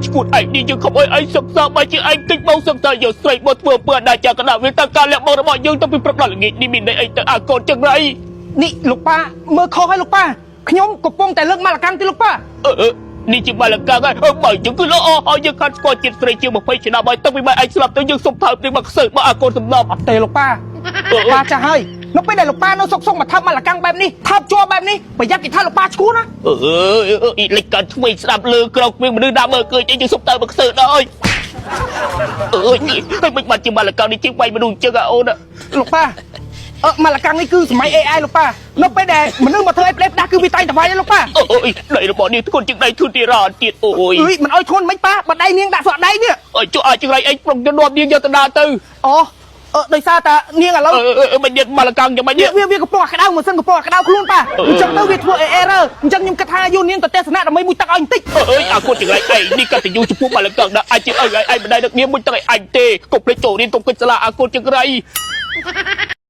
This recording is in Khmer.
Chkut ai ni je khom ai saksa ba je ai kịch mau saksa yo straight មកធ្វើពើដាចាកណ្ដាវាតាការលះបង់របស់យើងទៅពីព្រឹកដល់ល្ងាចនេះមានន័យអីទៅអាកូនចឹងไรនេះលោកប៉ាមើលខុសហើយលោកប៉ាខ្ញុំកំពុងតែលើកមកលកម្មទីលោកប៉ានេះជាមកលកម្មហើយបើចឹងគឺល្អហើយយើងខាត់ស្គាល់ជាតិស្រីជាង20ឆ្នាំហើយទៅពីបែរឯងស្លាប់ទៅយើងសុំថើបនឹងមកខ្សើមកអាកូនសំឡប់អត់ទេលោកប៉ាប៉ាចាស់ហើយនៅពេលដែលលោកប៉ានៅសុកមកថើបមកលកម្មបែបនេះថើបជាប់បែបនេះប្រយ័ត្នគេថាលោកប៉ាឈួនណាលេចកើតថ្មីស្ដាប់លើក្រោកវិញមនុស្សដើមមើលឃើញអីយើងសុំទៅមកខ្សើដល់ទៅមិនបាត់ជាមកលកម្មនេះជាងបាយមនុស្សចឹងអូនលោកប៉ាមកលកម្មនេះគឺសម័យ AI លោកប៉ានៅពេលដែលមនុស្សមកធ្វើអីផ្លេផ្ដាស់គឺវាតែងតែវាយលោកប៉ាដៃរបស់នេះធ្ងន់ជាងដៃធូទីរ៉ាទៀតអូយមិនអោយធ្ងន់មិនប៉ាបើដៃនាងដាក់សក់ដៃនេះចុះឲ្យចង្រៃអីប្រុងទៅនាំនាងយកទៅដើរទៅដោយសារតានាងឥឡូវមិនយត់មកលកម្មយ៉ាងម៉េចវាកំពុងអាក្តៅមិនសិនកំពុងអាក្តៅខ្លួនប៉ាអញ្ចឹងទៅវាធ្វើ error អញ្ចឹងខ្ញុំគិតថាយូរនាងទៅទស្សនៈដើម្បីមួយទឹកឲ្យបន្តិចអាកូនចង្រៃអីនេះក៏ទៅយូរចំពោះមកលកម្មដែរអាចជាអីមិនដែរដឹកនាងមួយទឹកឲ្យអញទេកុំភ្លេចចូលរៀនកុំគិតសាលាអាកូនចង្រៃ